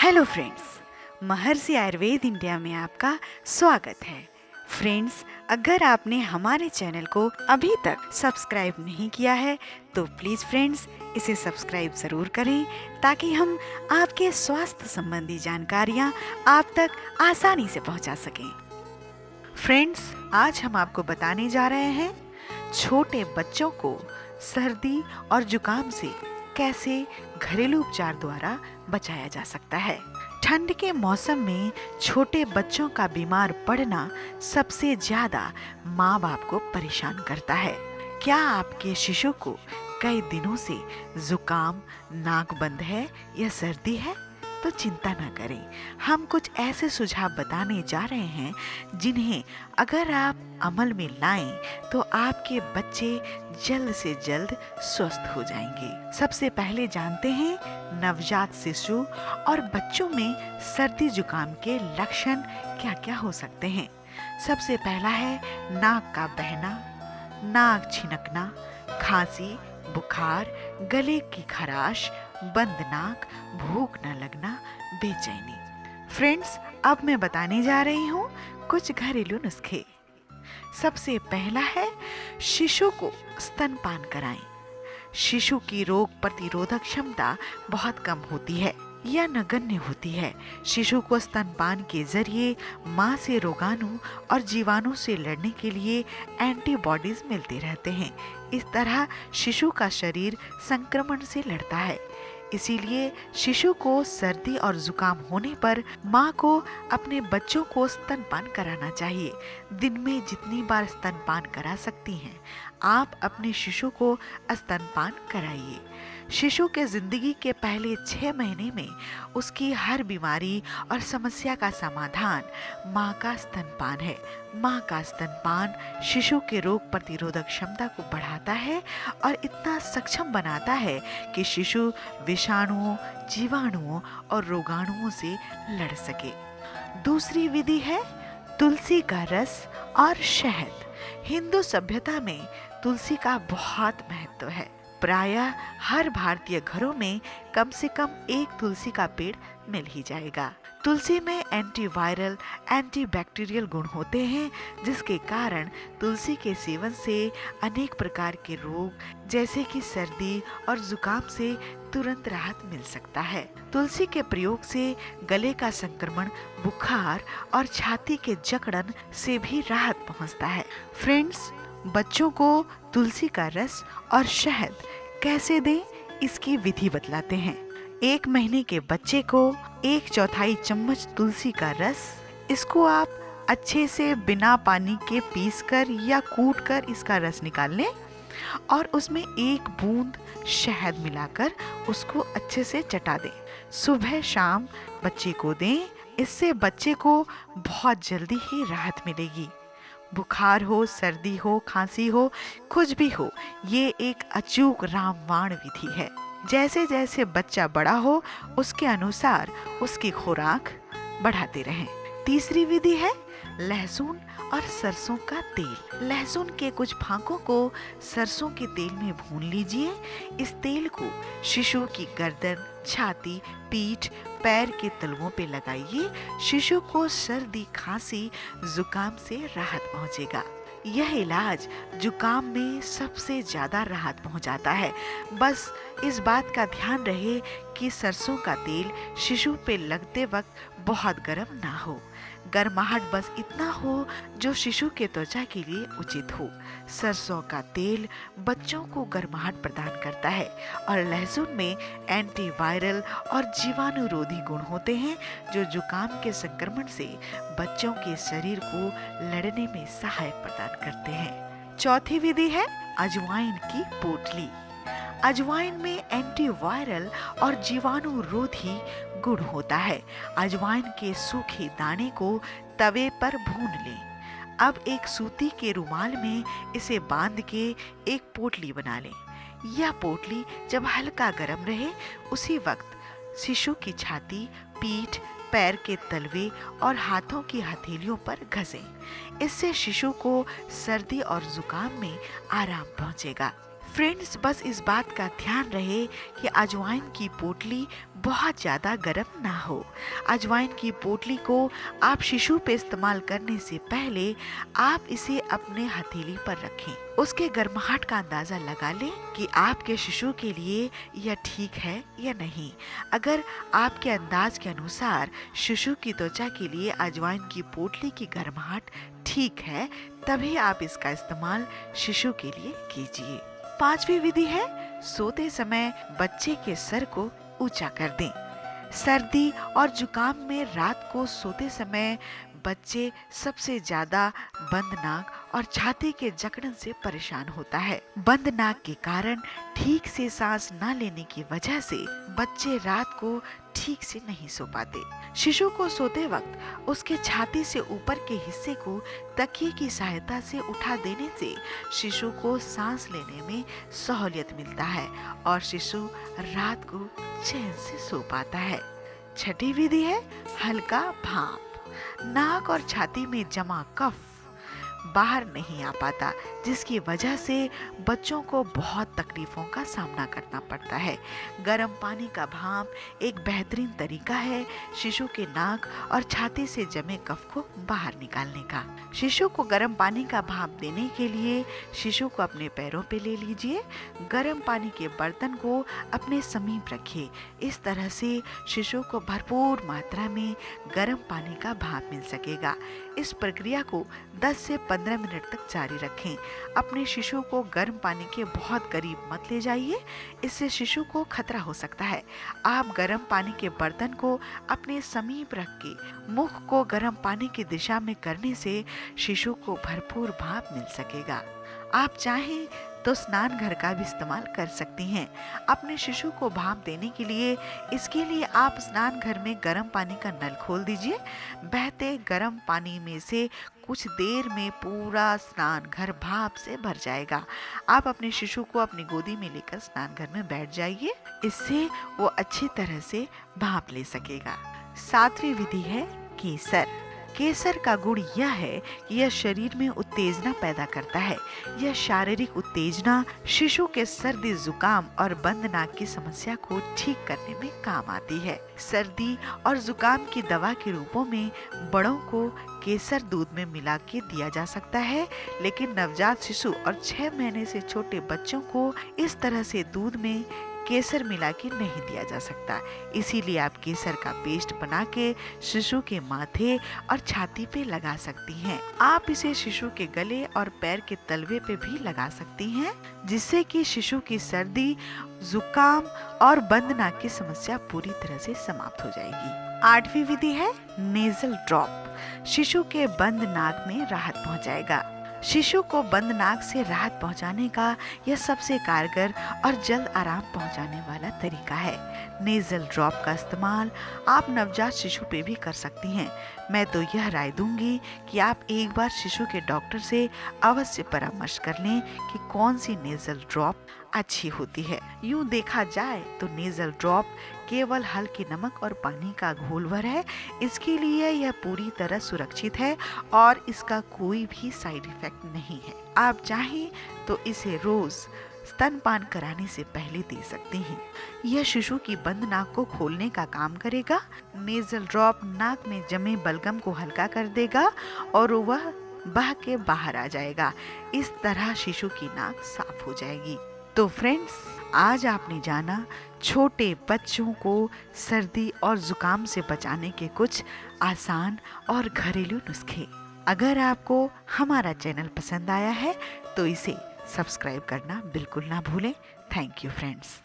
Hello friends, महर्षि Ayurveda India में आपका स्वागत है। फ्रेंड्स, अगर आपने हमारे चैनल को अभी तक सब्सक्राइब नहीं किया है तो प्लीज़ फ्रेंड्स इसे सब्सक्राइब ज़रूर करें ताकि हम आपके स्वास्थ्य संबंधी जानकारियाँ आप तक आसानी से पहुँचा सकें। फ्रेंड्स, आज हम आपको बताने जा रहे हैं छोटे बच्चों को सर्दी और जुकाम से कैसे घरेलू उपचार द्वारा बचाया जा सकता है। ठंड के मौसम में छोटे बच्चों का बीमार पड़ना सबसे ज्यादा माँ बाप को परेशान करता है। क्या आपके शिशु को कई दिनों से जुकाम, नाक बंद है या सर्दी है? तो चिंता न करें, हम कुछ ऐसे सुझाव बताने जा रहे हैं जिन्हें अगर आप अमल में लाएं तो आपके बच्चे जल्द से जल्द स्वस्थ हो जाएंगे। सबसे पहले जानते हैं नवजात शिशु और बच्चों में सर्दी जुकाम के लक्षण क्या क्या हो सकते हैं। सबसे पहला है नाक का बहना, नाक छिनकना, खांसी, बुखार, गले की खराश, बंद नाक, भूख न लगना, बेचैनी। फ्रेंड्स, अब मैं बताने जा रही हूँ कुछ घरेलू नुस्खे। सबसे पहला है शिशु को स्तनपान कराएं। शिशु की रोग प्रतिरोधक क्षमता बहुत कम होती है या नगण्य होती है। शिशु को स्तनपान के जरिए माँ से रोगाणु और जीवाणु से लड़ने के लिए एंटीबॉडीज मिलते रहते हैं। इस तरह शिशु का शरीर संक्रमण से लड़ता है। इसीलिए शिशु को सर्दी और जुकाम होने पर माँ को अपने बच्चों को स्तनपान कराना चाहिए। दिन में जितनी बार स्तनपान करा सकती हैं आप अपने शिशु को स्तनपान कराइए। शिशु के जिंदगी के पहले 6 महीने में उसकी हर बीमारी और समस्या का समाधान माँ का स्तनपान है। माँ का स्तनपान शिशु के रोग प्रतिरोधक क्षमता को बढ़ाता है और इतना सक्षम बनाता है कि शिशु विषाणुओं, जीवाणुओं और रोगाणुओं से लड़ सके। दूसरी विधि है तुलसी का रस और शहद। हिंदू सभ्यता में तुलसी का बहुत महत्व है। प्रायः हर भारतीय घरों में कम से कम एक तुलसी का पेड़ मिल ही जाएगा। तुलसी में एंटीवायरल, एंटीबैक्टीरियल गुण होते हैं जिसके कारण तुलसी के सेवन से अनेक प्रकार के रोग जैसे कि सर्दी और जुकाम से तुरंत राहत मिल सकता है। तुलसी के प्रयोग से गले का संक्रमण, बुखार और छाती के जकड़न से भी राहत पहुंचता है। फ्रेंड्स, बच्चों को तुलसी का रस और शहद कैसे दें इसकी विधि बतलाते हैं। 1 महीने के बच्चे को 1/4 चम्मच तुलसी का रस, इसको आप अच्छे से बिना पानी के पीसकर या कूटकर इसका रस निकाल लें और उसमें 1 बूंद शहद मिलाकर उसको अच्छे से चटा दें। सुबह शाम बच्चे को दें, इससे बच्चे को बहुत जल्दी ही राहत मिलेगी। बुखार हो, सर्दी हो, खांसी हो, कुछ भी हो, ये एक अचूक रामबाण विधि है। जैसे जैसे बच्चा बड़ा हो उसके अनुसार उसकी खुराक बढ़ाते रहें। तीसरी विधि है लहसुन और सरसों का तेल। लहसुन के कुछ फांकों को सरसों के तेल में भून लीजिए। इस तेल को शिशु की गर्दन, छाती, पीठ, पैर के तलवों पे लगाइए। शिशु को सर्दी, खांसी, जुकाम से राहत पहुंचेगा। यह इलाज जुकाम में सबसे ज्यादा राहत पहुंचाता है। बस इस बात का ध्यान रहे कि सरसों का तेल शिशु पे लगते वक्त बहुत गर्म ना हो। गर्माहट बस इतना हो जो शिशु के त्वचा के लिए उचित हो। सरसों का तेल बच्चों को गर्माहट प्रदान करता है और लहसुन में एंटीवायरल और जीवाणुरोधी गुण होते हैं जो जुकाम के संक्रमण से बच्चों के शरीर को लड़ने में सहायक प्रदान करते हैं। चौथी विधि है अजवाइन की पोटली। अजवाइन में एंटीवायरल और जीवाणुरोधी गुण होता है। अजवाइन के सूखे दाने को तवे पर भून लें। अब एक सूती के रुमाल में इसे बांध के एक पोटली बना लें। यह पोटली जब हल्का गर्म रहे उसी वक्त शिशु की छाती, पीठ, पैर के तलवे और हाथों की हथेलियों पर घसें। इससे शिशु को सर्दी और जुकाम में आराम पहुंचेगा। फ्रेंड्स, बस इस बात का ध्यान रहे कि अजवाइन की पोटली बहुत ज़्यादा गर्म ना हो। अजवाइन की पोटली को आप शिशु पे इस्तेमाल करने से पहले आप इसे अपने हथेली पर रखें। उसके गर्माहट का अंदाज़ा लगा लें कि आपके शिशु के लिए यह ठीक है या नहीं। अगर आपके अंदाज के अनुसार शिशु की त्वचा के लिए अजवाइन की पोटली की गर्माहट ठीक है, तभी आप इसका इस्तेमाल शिशु के लिए कीजिए। 5वीं विधि है, सोते समय बच्चे के सर को ऊंचा कर दें। सर्दी और जुकाम में रात को सोते समय बच्चे सबसे ज्यादा बंद नाक और छाती के जकड़न से परेशान होता है। बंद नाक के कारण ठीक से सांस न लेने की वजह से बच्चे रात को ठीक से नहीं सो पाते। शिशु को सोते वक्त उसके छाती से ऊपर के हिस्से को तकिए की सहायता से उठा देने से शिशु को सांस लेने में सहूलियत मिलता है और शिशु रात को चैन से सो पाता है। 6ठी विधि है, हल्का भाप। नाक और छाती में जमा कफ बाहर नहीं आ पाता, जिसकी वजह से बच्चों को बहुत तकलीफों का सामना करना पड़ता है। गर्म पानी का भाप एक बेहतरीन तरीका है शिशु के नाक और छाती से जमे कफ को बाहर निकालने का। शिशु को गर्म पानी का भाप देने के लिए शिशु को अपने पैरों पे ले लीजिए। गर्म पानी के बर्तन को अपने समीप रखिए। इस तरह से शिशु को भरपूर मात्रा में गर्म पानी का भाप मिल सकेगा। इस प्रक्रिया को 10 से 15 मिनट तक जारी रखें। अपने शिशु को गर्म पानी के बहुत करीब मत ले जाइए, इससे शिशु को खतरा हो सकता है। आप गर्म पानी के बर्तन को अपने समीप रख के मुख को गर्म पानी की दिशा में करने से शिशु को भरपूर भाप मिल सकेगा। आप चाहें तो स्नान घर का भी इस्तेमाल कर सकती हैं। अपने शिशु को भाप देने के लिए इसके लिए आप स्नान घर में गर्म पानी का नल खोल दीजिए। बहते गर्म पानी में से कुछ देर में पूरा स्नान घर भाप से भर जाएगा। आप अपने शिशु को अपनी गोदी में लेकर स्नान घर में बैठ जाइए, इससे वो अच्छी तरह से भाप ले सकेगा। 7वीं विधि है केसर। केसर का गुण यह है कि यह शरीर में उत्तेजना पैदा करता है। यह शारीरिक उत्तेजना शिशु के सर्दी, जुकाम और बंद नाक की समस्या को ठीक करने में काम आती है। सर्दी और जुकाम की दवा के रूपों में बड़ों को केसर दूध में मिला के दिया जा सकता है, लेकिन नवजात शिशु और 6 महीने से छोटे बच्चों को इस तरह से दूध में केसर मिला के नहीं दिया जा सकता। इसीलिए आप केसर का पेस्ट बना के शिशु के माथे और छाती पे लगा सकती हैं। आप इसे शिशु के गले और पैर के तलवे पे भी लगा सकती हैं, जिससे कि शिशु की सर्दी, जुकाम और बंद नाक की समस्या पूरी तरह से समाप्त हो जाएगी। 8वीं विधि है नेजल ड्रॉप। शिशु के बंद नाक में राहत पहुंचाएगा। शिशु को बंद नाक से राहत पहुंचाने का यह सबसे कारगर और जल्द आराम पहुंचाने वाला तरीका है। नेजल ड्रॉप का इस्तेमाल आप नवजात शिशु पे भी कर सकती हैं। मैं तो यह राय दूंगी कि आप एक बार शिशु के डॉक्टर से अवश्य परामर्श कर लें कि कौन सी नेजल ड्रॉप अच्छी होती है। यूं देखा जाए तो नेजल ड्रॉप केवल हल्के नमक और पानी का घोलवर है। इसके लिए यह पूरी तरह सुरक्षित है और इसका कोई भी साइड इफेक्ट नहीं है। आप चाहें तो इसे रोज स्तनपान कराने से पहले दे सकते हैं। यह शिशु की बंद नाक को खोलने का काम करेगा। नेजल ड्रॉप नाक में जमे बलगम को हल्का कर देगा और वह बह के बाहर आ जाएगा। इस तरह शिशु की नाक साफ हो जाएगी। तो फ्रेंड्स, आज आपने जाना छोटे बच्चों को सर्दी और जुकाम से बचाने के कुछ आसान और घरेलू नुस्खे। अगर आपको हमारा चैनल पसंद आया है तो इसे सब्सक्राइब करना बिल्कुल ना भूलें। Thank you friends.